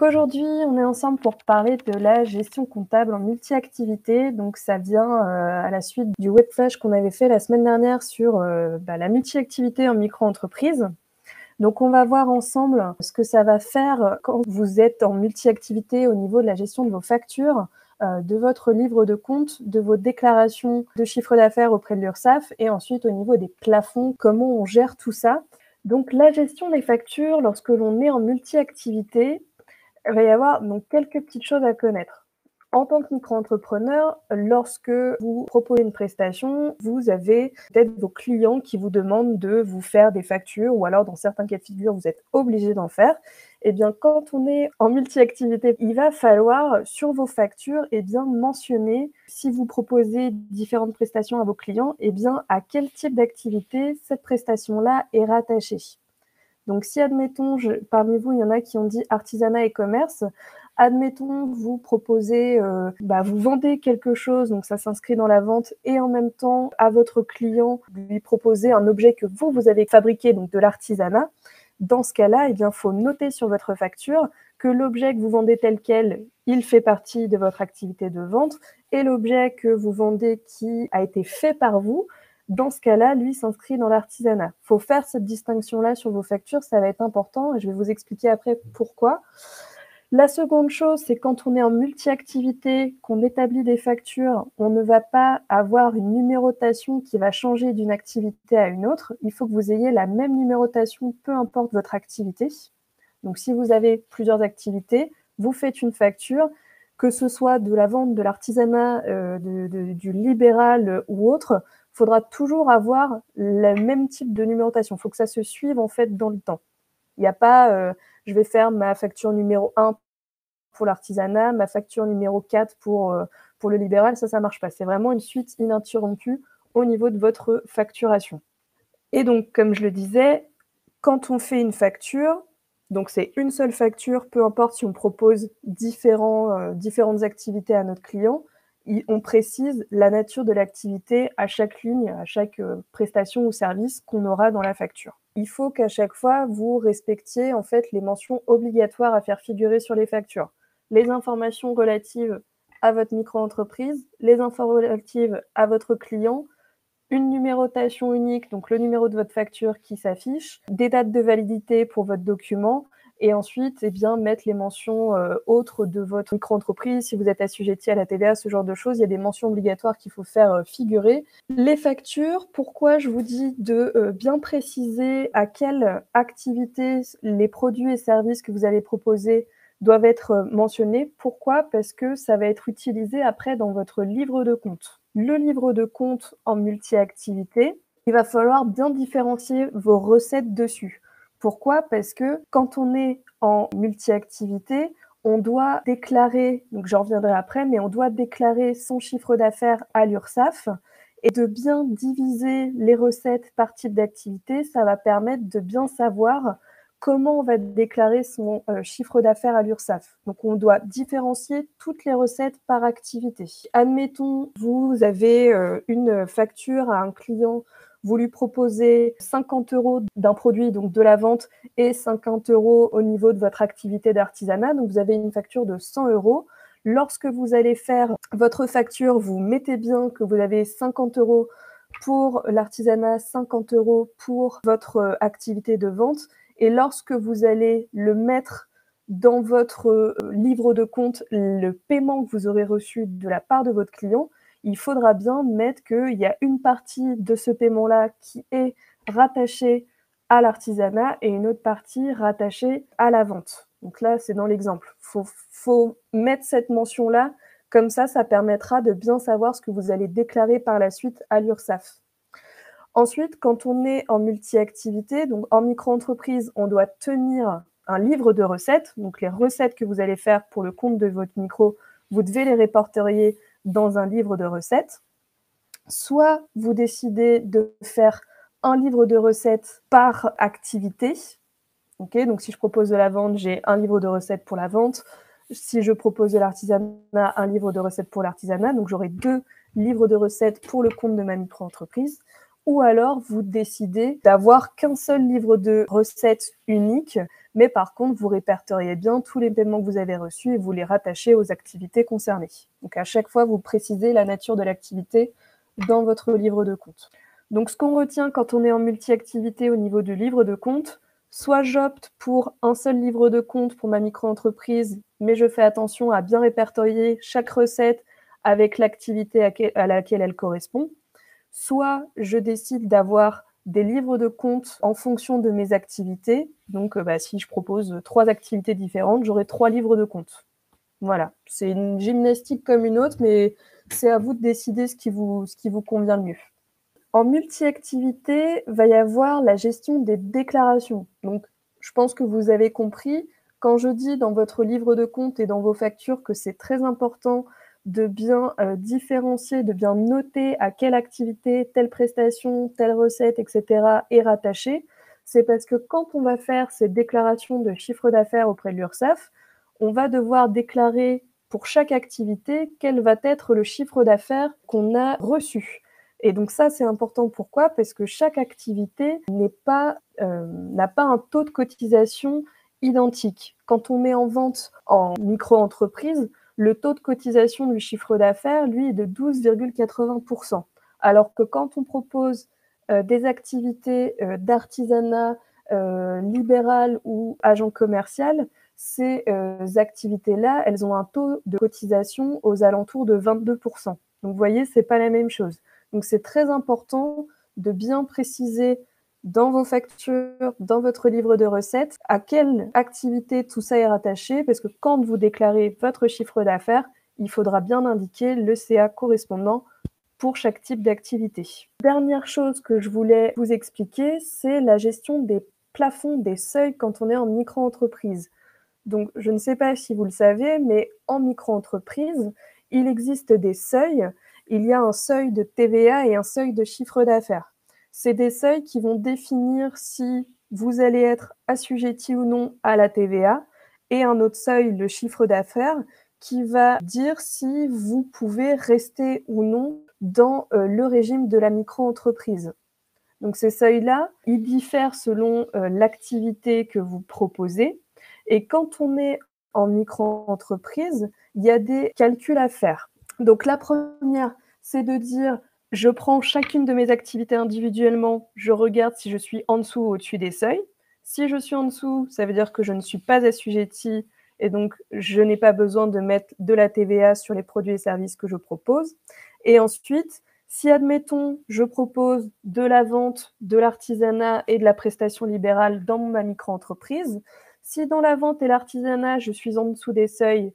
Aujourd'hui, on est ensemble pour parler de la gestion comptable en multi-activité. Donc, ça vient à la suite du webflash qu'on avait fait la semaine dernière sur la multi-activité en micro-entreprise. Donc, on va voir ensemble ce que ça va faire quand vous êtes en multi-activité au niveau de la gestion de vos factures, de votre livre de compte, de vos déclarations de chiffre d'affaires auprès de l'URSSAF et ensuite au niveau des plafonds, comment on gère tout ça. Donc, la gestion des factures lorsque l'on est en multi-activité, il va y avoir donc quelques petites choses à connaître. En tant que micro-entrepreneur, lorsque vous proposez une prestation, vous avez peut-être vos clients qui vous demandent de vous faire des factures ou alors dans certains cas de figure, vous êtes obligé d'en faire. Eh bien, quand on est en multi-activité, il va falloir sur vos factures mentionner si vous proposez différentes prestations à vos clients, à quel type d'activité cette prestation-là est rattachée. Donc, si, admettons, parmi vous, il y en a qui ont dit artisanat et commerce, admettons, vous proposez, vous vendez quelque chose, donc ça s'inscrit dans la vente, et en même temps, à votre client, lui proposez un objet que vous avez fabriqué, donc de l'artisanat. Dans ce cas-là, il faut noter sur votre facture que l'objet que vous vendez tel quel, il fait partie de votre activité de vente, et l'objet que vous vendez qui a été fait par vous, dans ce cas-là, lui s'inscrit dans l'artisanat. Il faut faire cette distinction-là sur vos factures, ça va être important et je vais vous expliquer après pourquoi. La seconde chose, c'est quand on est en multi-activité, qu'on établit des factures, on ne va pas avoir une numérotation qui va changer d'une activité à une autre. Il faut que vous ayez la même numérotation, peu importe votre activité. Donc, si vous avez plusieurs activités, vous faites une facture, que ce soit de la vente, de l'artisanat, du libéral ou autre, il faudra toujours avoir le même type de numérotation. Il faut que ça se suive en fait dans le temps. Il n'y a pas je vais faire ma facture numéro 1 pour l'artisanat, ma facture numéro 4 pour le libéral, ça ne marche pas. C'est vraiment une suite ininterrompue au niveau de votre facturation. Et donc, comme je le disais, quand on fait une facture, donc c'est une seule facture, peu importe si on propose différentes activités à notre client, on précise la nature de l'activité à chaque ligne, à chaque prestation ou service qu'on aura dans la facture. Il faut qu'à chaque fois, vous respectiez en fait les mentions obligatoires à faire figurer sur les factures. Les informations relatives à votre micro-entreprise, les infos relatives à votre client, une numérotation unique, donc le numéro de votre facture qui s'affiche, des dates de validité pour votre document, et ensuite, mettre les mentions autres de votre micro-entreprise. Si vous êtes assujetti à la TVA, ce genre de choses, il y a des mentions obligatoires qu'il faut faire figurer. Les factures, pourquoi je vous dis de bien préciser à quelle activité les produits et services que vous allez proposer doivent être mentionnés. Pourquoi ? Parce que ça va être utilisé après dans votre livre de compte. Le livre de compte en multi-activité, il va falloir bien différencier vos recettes dessus. Pourquoi ? Parce que quand on est en multi-activité, on doit déclarer, donc j'en reviendrai après, mais on doit déclarer son chiffre d'affaires à l'URSSAF et de bien diviser les recettes par type d'activité, ça va permettre de bien savoir comment on va déclarer son chiffre d'affaires à l'URSSAF. Donc, on doit différencier toutes les recettes par activité. Admettons, vous avez une facture à un client, vous lui proposez 50 € d'un produit, donc de la vente, et 50 € au niveau de votre activité d'artisanat. Donc, vous avez une facture de 100 €. Lorsque vous allez faire votre facture, vous mettez bien que vous avez 50 € pour l'artisanat, 50 € pour votre activité de vente. Et lorsque vous allez le mettre dans votre livre de compte, le paiement que vous aurez reçu de la part de votre client, il faudra bien mettre qu'il y a une partie de ce paiement-là qui est rattachée à l'artisanat et une autre partie rattachée à la vente. Donc là, c'est dans l'exemple. Faut mettre cette mention-là, comme ça permettra de bien savoir ce que vous allez déclarer par la suite à l'URSSAF. Ensuite, quand on est en multi-activité, donc en micro-entreprise, on doit tenir un livre de recettes. Donc les recettes que vous allez faire pour le compte de votre micro, vous devez les répertorier dans un livre de recettes. Soit vous décidez de faire un livre de recettes par activité. Okay, donc si je propose de la vente, j'ai un livre de recettes pour la vente. Si je propose de l'artisanat, un livre de recettes pour l'artisanat. Donc j'aurai 2 livres de recettes pour le compte de ma micro-entreprise. Ou alors, vous décidez d'avoir qu'un seul livre de recettes unique, mais par contre, vous répertoriez bien tous les paiements que vous avez reçus et vous les rattachez aux activités concernées. Donc à chaque fois, vous précisez la nature de l'activité dans votre livre de compte. Donc ce qu'on retient quand on est en multi-activité au niveau du livre de compte, soit j'opte pour un seul livre de compte pour ma micro-entreprise, mais je fais attention à bien répertorier chaque recette avec l'activité à laquelle elle correspond, soit je décide d'avoir des livres de compte en fonction de mes activités. Donc, si je propose 3 activités différentes, j'aurai 3 livres de compte. Voilà, c'est une gymnastique comme une autre, mais c'est à vous de décider ce qui vous convient le mieux. En multi-activité, va y avoir la gestion des déclarations. Donc, je pense que vous avez compris, quand je dis dans votre livre de compte et dans vos factures que c'est très important de bien différencier, de bien noter à quelle activité, telle prestation, telle recette, etc. est rattachée, c'est parce que quand on va faire ces déclarations de chiffre d'affaires auprès de l'URSSAF, on va devoir déclarer pour chaque activité quel va être le chiffre d'affaires qu'on a reçu. Et donc ça, c'est important. Pourquoi? Parce que chaque activité n'a pas un taux de cotisation identique. Quand on met en vente en micro-entreprise, le taux de cotisation du chiffre d'affaires, lui, est de 12,80%. Alors que quand on propose des activités d'artisanat libéral ou agent commercial, ces activités-là, elles ont un taux de cotisation aux alentours de 22%. Donc vous voyez, c'est pas la même chose. Donc c'est très important de bien préciser dans vos factures, dans votre livre de recettes, à quelle activité tout ça est rattaché, parce que quand vous déclarez votre chiffre d'affaires, il faudra bien indiquer le CA correspondant pour chaque type d'activité. Dernière chose que je voulais vous expliquer, c'est la gestion des plafonds, des seuils quand on est en micro-entreprise. Donc, je ne sais pas si vous le savez, mais en micro-entreprise, il existe des seuils. Il y a un seuil de TVA et un seuil de chiffre d'affaires. C'est des seuils qui vont définir si vous allez être assujetti ou non à la TVA, et un autre seuil, le chiffre d'affaires, qui va dire si vous pouvez rester ou non dans le régime de la micro-entreprise. Donc ces seuils-là, ils diffèrent selon l'activité que vous proposez. Et quand on est en micro-entreprise, il y a des calculs à faire. Donc la première, c'est de dire, je prends chacune de mes activités individuellement, je regarde si je suis en dessous ou au-dessus des seuils. Si je suis en dessous, ça veut dire que je ne suis pas assujettie et donc je n'ai pas besoin de mettre de la TVA sur les produits et services que je propose. Et ensuite, si, admettons, je propose de la vente, de l'artisanat et de la prestation libérale dans ma micro-entreprise, si dans la vente et l'artisanat, je suis en dessous des seuils,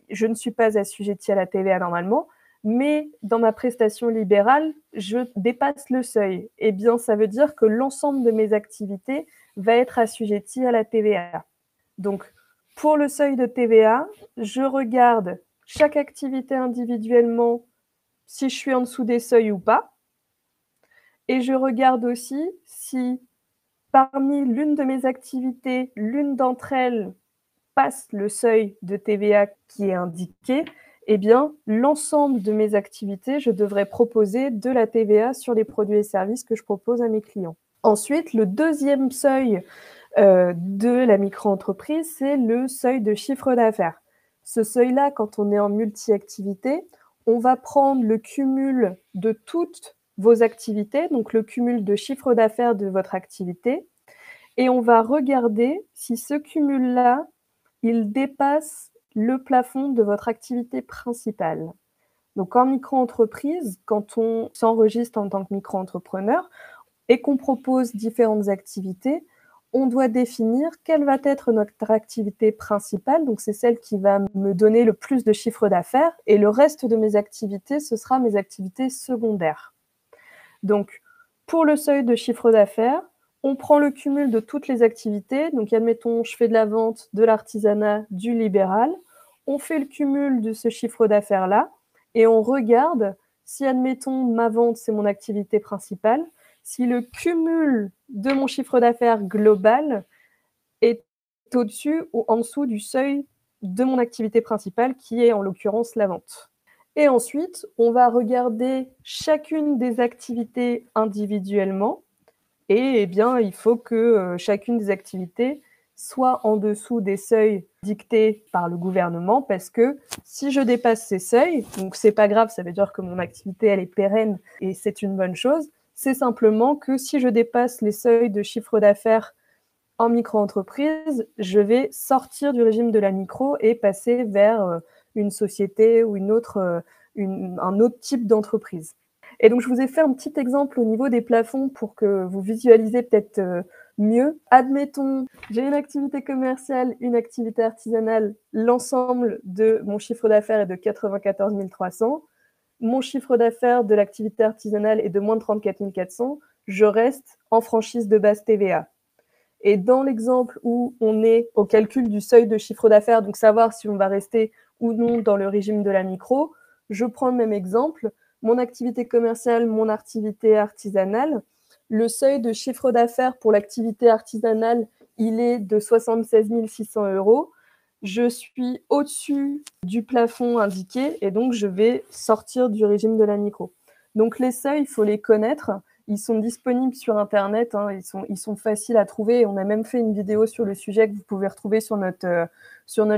je ne suis pas assujettie à la TVA normalement, mais dans ma prestation libérale, je dépasse le seuil. Eh bien, ça veut dire que l'ensemble de mes activités va être assujetti à la TVA. Donc, pour le seuil de TVA, je regarde chaque activité individuellement, si je suis en dessous des seuils ou pas. Et je regarde aussi si parmi l'une de mes activités, l'une d'entre elles passe le seuil de TVA qui est indiqué, eh bien, l'ensemble de mes activités, je devrais proposer de la TVA sur les produits et services que je propose à mes clients. Ensuite, le deuxième seuil de la micro-entreprise, c'est le seuil de chiffre d'affaires. Ce seuil-là, quand on est en multi-activité, on va prendre le cumul de toutes vos activités, donc le cumul de chiffre d'affaires de votre activité, et on va regarder si ce cumul-là, il dépasse le plafond de votre activité principale. Donc en micro-entreprise, quand on s'enregistre en tant que micro-entrepreneur et qu'on propose différentes activités, on doit définir quelle va être notre activité principale, donc c'est celle qui va me donner le plus de chiffre d'affaires, et le reste de mes activités, ce sera mes activités secondaires. Donc, pour le seuil de chiffre d'affaires, on prend le cumul de toutes les activités. Donc, admettons, je fais de la vente, de l'artisanat, du libéral. On fait le cumul de ce chiffre d'affaires-là et on regarde si, admettons, ma vente, c'est mon activité principale, si le cumul de mon chiffre d'affaires global est au-dessus ou en dessous du seuil de mon activité principale, qui est en l'occurrence la vente. Et ensuite, on va regarder chacune des activités individuellement. Et eh bien, il faut que chacune des activités soit en dessous des seuils dictés par le gouvernement, parce que si je dépasse ces seuils, donc c'est pas grave, ça veut dire que mon activité elle est pérenne et c'est une bonne chose. C'est simplement que si je dépasse les seuils de chiffre d'affaires en micro-entreprise, je vais sortir du régime de la micro et passer vers une société ou un autre type d'entreprise. Et donc, je vous ai fait un petit exemple au niveau des plafonds pour que vous visualisez peut-être mieux. Admettons, j'ai une activité commerciale, une activité artisanale, l'ensemble de mon chiffre d'affaires est de 94 300. Mon chiffre d'affaires de l'activité artisanale est de moins de 34 400. Je reste en franchise de base TVA. Et dans l'exemple où on est au calcul du seuil de chiffre d'affaires, donc savoir si on va rester ou non dans le régime de la micro, je prends le même exemple. Mon activité commerciale, mon activité artisanale, le seuil de chiffre d'affaires pour l'activité artisanale, il est de 76 600 euros. Je suis au-dessus du plafond indiqué et donc je vais sortir du régime de la micro. Donc les seuils, il faut les connaître. Ils sont disponibles sur Internet, hein, ils sont faciles à trouver. On a même fait une vidéo sur le sujet que vous pouvez retrouver sur notre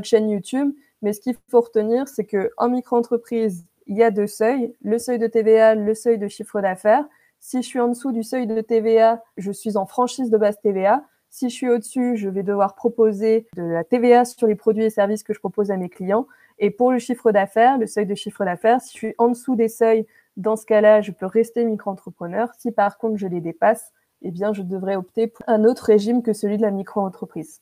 chaîne YouTube. Mais ce qu'il faut retenir, c'est qu'en micro-entreprise, il y a 2 seuils, le seuil de TVA, le seuil de chiffre d'affaires. Si je suis en dessous du seuil de TVA, je suis en franchise de base TVA. Si je suis au-dessus, je vais devoir proposer de la TVA sur les produits et services que je propose à mes clients. Et pour le chiffre d'affaires, le seuil de chiffre d'affaires, si je suis en dessous des seuils, dans ce cas-là, je peux rester micro-entrepreneur. Si par contre je les dépasse, eh bien, je devrais opter pour un autre régime que celui de la micro-entreprise.